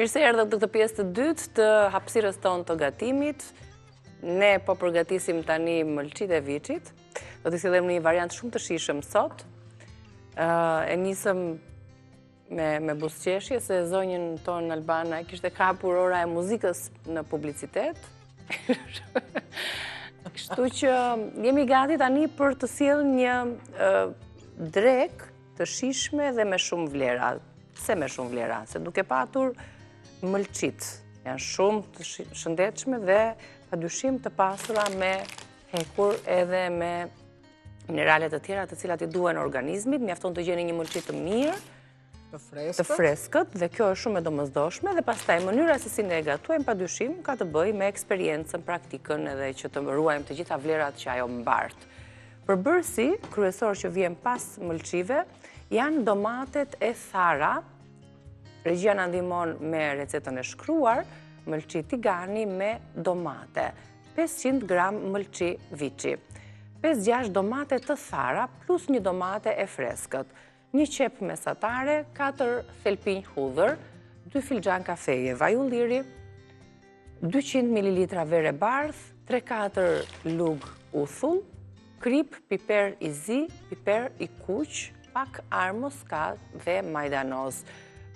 Mirë se erdhët në këtë pjesë të dytë të hapësirës tonë të gatimit. Ne po përgatisim tani mëlçit e viçit. Do t'i sillim një variant shumë të shijshëm sot. E nisëm me buzëqeshje se zonjën tonë Albana kishte kapur ora e muzikës në publicitet. Kështu që jemi gati tani për të sjellë një drek të shijshme dhe me shumë vlera. Pse me shumë vlera? Se duke patur mëlçit janë shumë të shëndetshme dhe padyshim të pasura me hekur edhe me mineralet të tjera të cilat i duhen organizmit. Mjafton të gjeni një mëlçit të mirë, të freskët, dhe kjo është shumë e domosdoshme, dhe pastaj mënyra se si ne e gatuajmë padyshim ka të bëjë me eksperiencën, praktikën edhe që të ruajmë të gjitha vlerat që ajo mbart. Përbërësi kryesor që vjen pas mëlçive janë domatet e thara. Regjia na ndihmon me recetën e shkruar, mëlçi tigani me domate, 500 gram mëlçi viçi, 5-6 domate të thara plus një domate e freskët, një qep mesatare, 4 thelpinj hudhër, 2 filxhan kafeje vaj ulliri, 200 ml verë bardh, 3-4 lug uthull, krip, piper i zi, piper i kuq, pak arë muskat dhe majdanoz.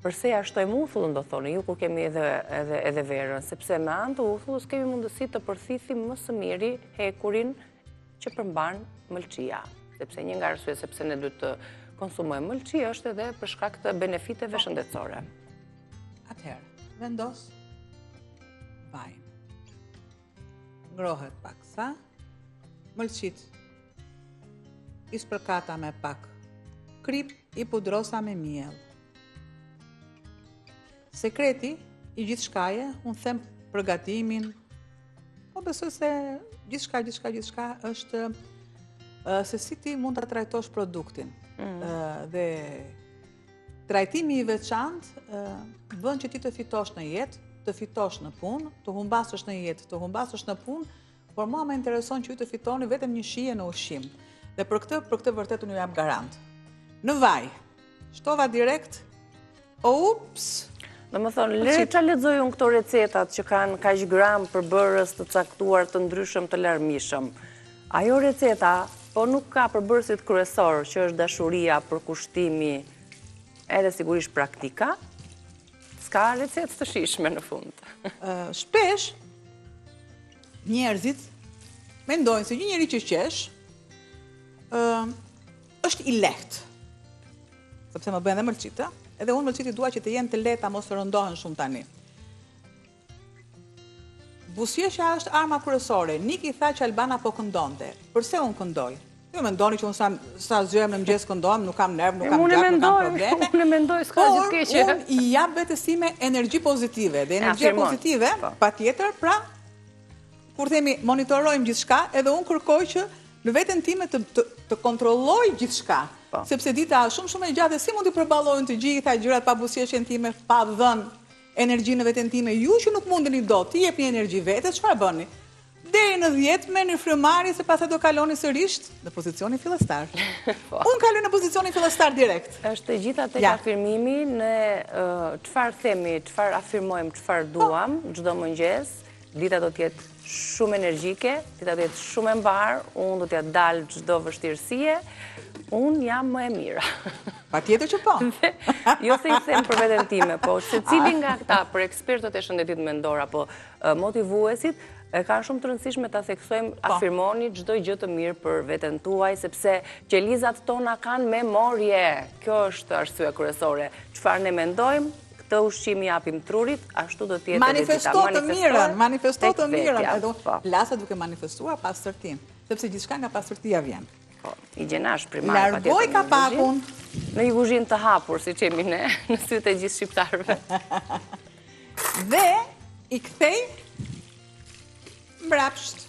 Përse ja shtojmë uthullën, do thoni, ju kur kemi edhe verën, sepse me anë të uthullës kemi mundësi të përthithim më së miri hekurin që përmban mëlçia. Sepse një nga arsye sepse ne duhet të konsumojmë mëlçi është edhe për shkak të benefiteve shëndetësore. Atëherë, vendos vajin. Ngrohet paksa, mëlçit i spërkata me pak krip, i pudrosa me miell. Sekreti i gjithçkaje, unë them përgatimin, po besoj se gjithçka është se si ti mund ta trajtosh produktin. Dhe trajtimi i veçantë bën që ti të fitosh në jetë, të fitosh në punë, të humbasësh në jetë, të humbasësh në punë, por mua më intereson që ju të fitoni vetëm një shije në ushqim. Dhe për këtë vërtet unë ju jam garant. Në vaj, shtova direkt, ups. Do më thonë, lere që lexoj unë këto recetat që kanë kaq gram përbërës të caktuar të ndryshëm të larmishëm. Ajo receta, po nuk ka përbërësit kryesor, që është dashuria, përkushtimi, edhe sigurisht praktika, s'ka recetë të shijshme në fund. Shpesh, njerëzit mendojnë se një njeri që qesh, është i lehtë. Sepse më bën dhe mëlçit, edhe unë mëlçit i dua që të jenë të lehta, mos të rëndohen shumë tani. Buzëqeshja është arma kryesore. Niki tha që Albana po këndonte. Përse unë këndoj? Ju mendoni që unë sa zgjohem në mëngjes këndojmë, nuk kam nerv, nuk kam gjak, nuk kam probleme. Unë mendoj s'ka gjë të keqe. Por unë i jap vetes time energji pozitive, dhe energjia pozitive, patjetër, pra kur themi monitorojmë gjithçka, edhe unë kërkoj që në veten time të kontrolloj gjithçka. Sepse dita është shumë e gjatë, si mund të përballojnë të gjitha gjërat pa buzëqeshjen time, pa dhënë energji në veten time. Ju që nuk mundeni dot të jepni energji vetes, çfarë bëni? Deri në 10 merrni frymari se pastaj do kaloni sërish në pozicionin fillestar. Unë kaloj në pozicionin fillestar direkt. Është e gjitha tek afirmimi, ne çfarë themi, çfarë afirmojmë, çfarë duam çdo mëngjes, dita do të jetë shumë energjike, dita do të jetë shumë e mbar, unë do t'ja dal çdo vështirësie, unë jam më e mira. Patjetër që po. Jo se i them për veten time, po secili nga këta për ekspertët e shëndetit mendor apo motivuesit, e ka shumë të rëndësishme ta theksojmë, afirmoni çdo gjë të mirë për veten tuaj, sepse qelizat tona kanë memorje. Kjo është arsyeja kryesore. Çfarë ne mendojmë, këtë ushqim japim trurit, ashtu do të jetë manifesto të mirën, edhe lasa duke manifestuar pastërtim, sepse gjithçka nga pastërtia vjen. Higjenash primar, largoj kapakun në një kuzhinë të hapur, siç jemi ne, në sytë e gjithë shqiptarëve. Dhe i kthej mbrapsht.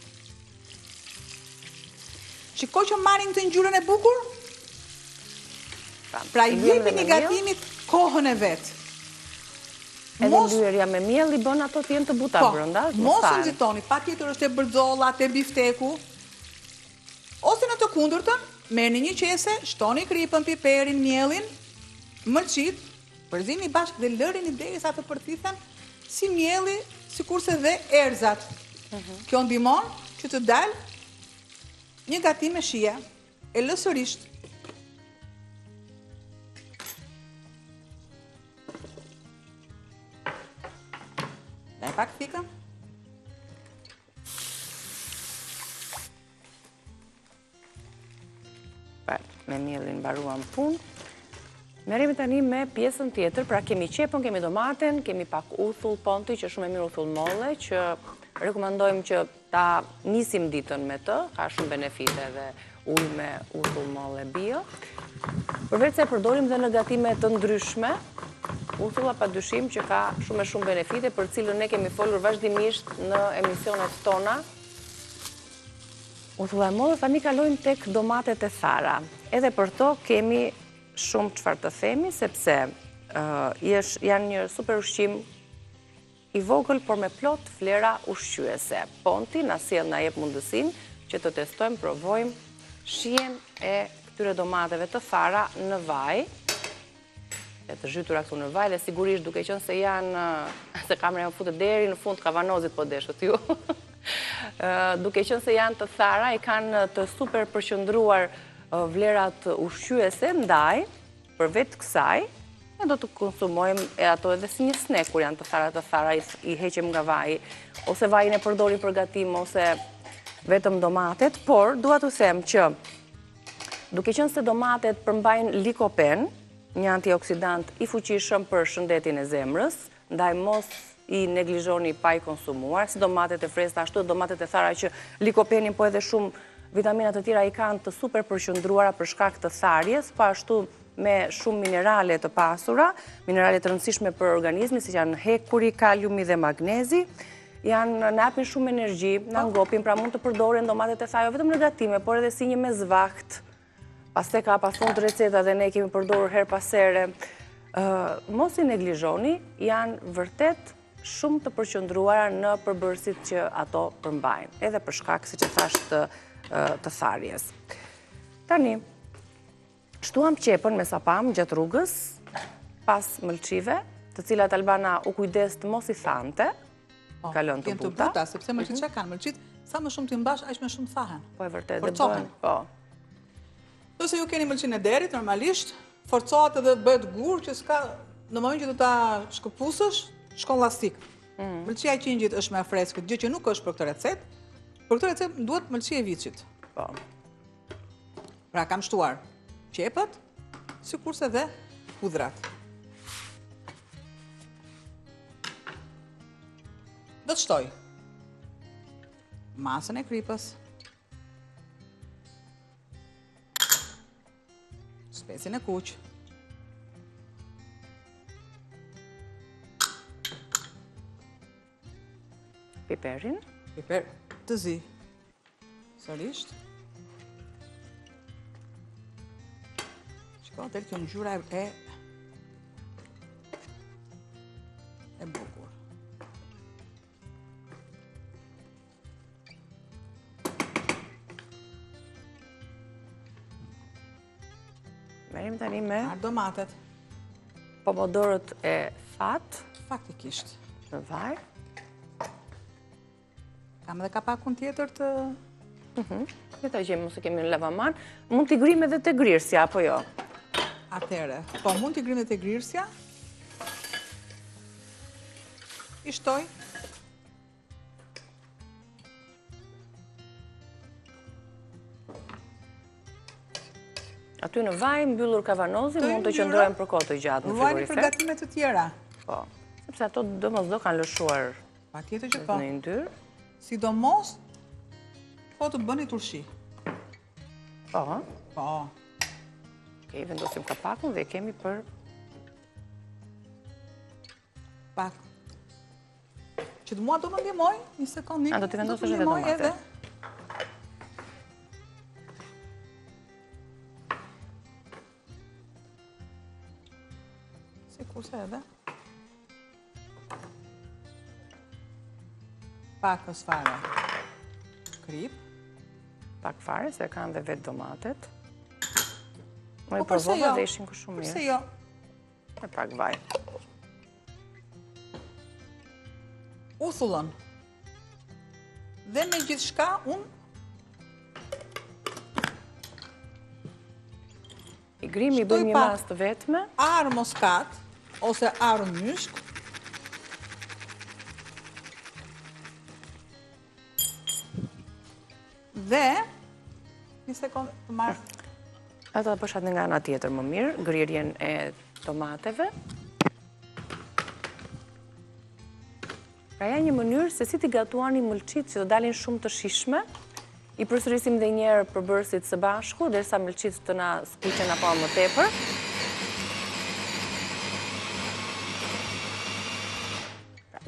Shikoj që marrin këtë ngjyrën e bukur. Pra jepi një gatimit kohën e vet. Edhe lyerja me miell i bën ato të jenë të buta brenda. Mos u nxitoni, patjetër është e bërzolla, te bifteku. Ose në të kundërtën, merrni një qese, shtoni kripën, piperin, miellin, mëlçit, përzini bashkë dhe lërini derisa të përthithen si mielli, sikurse dhe erëzat. Kjo ndihmon që të dalë një gatim me shije, e lë sërisht. Daj pak fikën. Me mielin mbaruam punë. Merremi tani me pjesën tjetër, pra kemi qepën, kemi domaten, kemi pak uthull ponti, që shumë e mirë uthull molle, që rekomandojmë që ta nisim ditën me të, ka shumë benefite dhe ujë me uthull molle bio. Përveç se përdorim dhe në gatime të ndryshme, uthulla padyshim që ka shumë e shumë benefite, për cilën ne kemi folur vazhdimisht në emisionet tona. Uthulla e mollës, tani kalojmë tek domatet e thara. Edhe për to kemi shumë çfarë të themi, sepse janë një super ushqim i vogël, por me plot vlera ushqyese. Ponti na sjell, na jep mundësinë që të testojmë, provojmë shijen e këtyre domateve të thara në vaj, e të zhytura këtu në vaj, dhe sigurisht duke qenë se janë, se kamera më futet deri në fund kavanozit po deshët ju. Duke qenë se janë të thara, i kanë të super përqendruar vlerat ushqyese, ndaj, për vetë kësaj, ne do të konsumojmë e ato edhe si një snack kur janë të thara, i heqem nga vaji, ose vajin e përdorim për gatim, ose vetëm domatet, por dua të them që duke qenë se domatet përmbajnë likopen, një antioksidant i fuqishëm për shëndetin e zemrës, ndaj mos i neglizhoni pa i konsumuar, si domatet e freskëta, ashtu domatet e thara që likopenin, po edhe shumë vitaminat të tjera i kanë të super përqendruara për shkak të tharjes, po ashtu me shumë minerale të pasura, minerale të rëndësishme për organizmin, si janë hekuri, kaliumi dhe magnezi, janë në japin shumë energji, në ngopin, pra mund të përdoren domatet e thara vetëm në gatime, por edhe si një mezvakt. Paste ka pasfund receta dhe ne kemi përdorur her pas here. Mos i neglizhoni, janë vërtet shumë të përqendruara në përbërësit që ato përmbajnë, edhe për shkak, siç e thash, të tharjes. Tani, shtuam qepën me sapam gjatë rrugës, pas mëlqive, të cilat Albana u kujdes të mos i thante, kalon të buta. Sepse mëlqit që kanë, mëlqit sa më shumë t'i mbash, aq më shumë thahen. Po e vërtet, dhe bëhen, po. Nëse ju keni mëlqin e derit, normalisht, forcohet edhe bëhet gur që s'ka, në moment që do ta shkëpusësh, shkon lastik. Mëlqia e qingjit është me freskët, gjë që nuk është për këtë recet. Për këtë recet duhet mëlqia e vicit. Po. Pra kam shtuar qepët, sikurse dhe hudhrat. Do të shtoj masën e kripës, specin e kuq, piperin, piper të zi, sërisht. Shko, del kjo ngjyra e bukur. Merrim tani me domatet. Pomodorët e that. Faktikisht. Në vaj. Kam edhe kapakun tjetër të... Këta gjemë, mëse kemi në lavaman. Mund t'i grim edhe të grirësja, apo jo? Atere, po mund t'i grim edhe të grirësja. I shtoj. Aty në vaj, mbyllur kavanozi, mund të qëndrojmë për kohë të gjatë në Vajni frigorifer. për gatimet të tjera. Po, sepse ato domosdo kanë lëshuar Patjetër që po. në yndyrë. Sidomos, po të bëni turshi. Po. Po. Okej, vendosim kapakun dhe kemi për Pak. Që të mua do më ndihmoj, një sekondë. A, do t'i vendosësh edhe domate. Sikurse edhe. Pakës fare krip. Pak fare, se kanë dhe vetë domatet. Më i përse provova jo? dhe ishin shumë mirë. Përse jo? Me pak vaj. uthullën. Dhe me gjithë shka unë I grimi i bën një mas të vetme. Arë moskat, ose arë myshk. Dhe, një sekundë të marrë. Ata përshat nga ana tjetër më mirë, ngrirjen e tomateve. Pra janë një mënyrë se si t'i gatuani mëlçit që të dalin shumë të shishme. I përsërisim dhe njerë përbërësit së bashku, derisa mëlçit të na skuqen apo më tepër.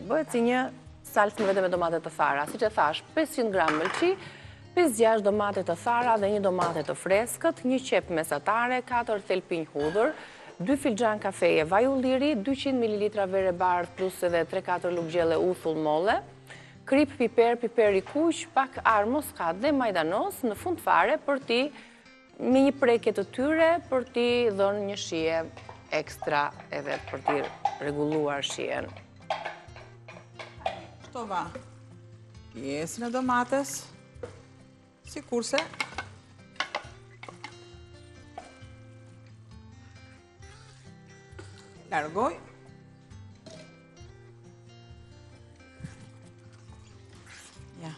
Bëhet si një salsë vetëm me domate të thara. Siç e thash, 500 gram mëlçi, 5-6 domate të thara dhe 1 domate të freskët, 1 qep mesatare, 4 thelpinj hudhër, 2 filxhan kafeje vaj ulliri, 200 ml verë bardh plus edhe 3-4 lugë gjelle uthull molle, krip, piper, piper i kuq, pak arë moskat dhe majdanos në fund fare për ti me një prekje të tyre për ti dhënë një shije ekstra edhe për ti rregulluar shijen. Shto va pjesën e domates, si kurse largoj. Ja.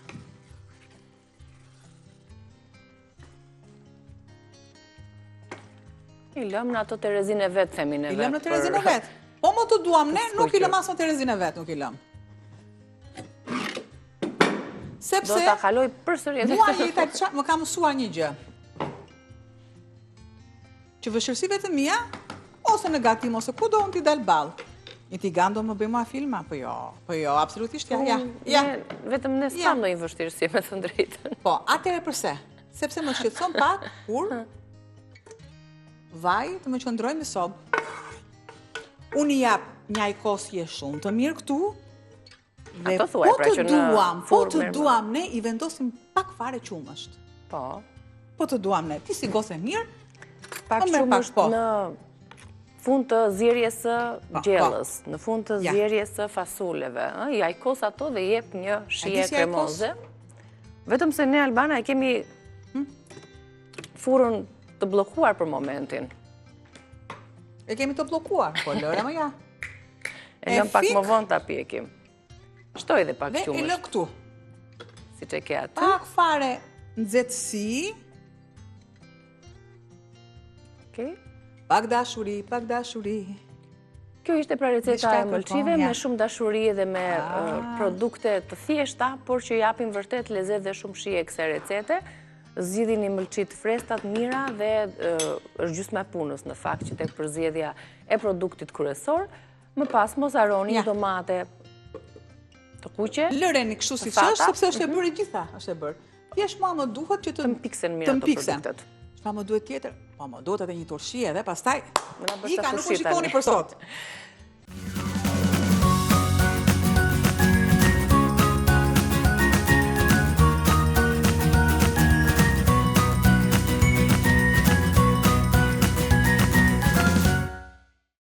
I lëm në ato Terezin e vetë, themin e vetë. I lëm në Terezin e vetë. Po më të duam ne, nuk i lëm asë në Terezin e vetë, nuk i lëm. Sepse... Do t'a kaloj përsëri. Mua jeta më ka mësuar një gjë. Që vëshërsive të mia, ose në gatim, ose ku do unë t'i dalë balë. Një tigan do më bëj mua filma? Po jo, absolutisht ja. Vetëm ne s'kam ndonjë vështirësi me të drejtën. Po, atëre përse? Sepse më shqetëson pak kur vaj të më qëndroj me sobë. Unë i jap një ajkosje shumë të mirë këtu, dhe po të duam ne i vendosim pak fare qumësht. Po të duam ne, ti si gose mirë, pak qumësht në fund të zjerjes së gjellës, në fund të zjerjes së fasuleve. I ajkos ato dhe jep një shije kremoze. Vetëm se ne Albana e kemi furën të blokuar për momentin. E kemi të blokuar, po lëre më ja. E lëm pak më vonë ta pjekim. Shtoj dhe pak qumësht. Dhe e lë këtu. Si që ke aty. Pak fare nxehtësi. Okej. Pak dashuri, pak dashuri. Kjo ishte pra receta e mëlçive me shumë dashuri dhe me produkte të thjeshta, por që japin vërtet lezet dhe shumë shije kësaj recete. Zgjidhini mëlçit frestat mira dhe është gjysma e punës në fakt që tek përzgjedhja e produktit kryesor. Më pas mos harroni domate të kuqe. Lëreni kështu siç është, sepse është e bërë gjitha, është e bërë. Thjesht mua më duhet që të mpiksen mirë ato produktet. Çfarë më duhet tjetër? Po më duhet edhe një turshi edhe pastaj. Ika, nuk u shikoni për sot.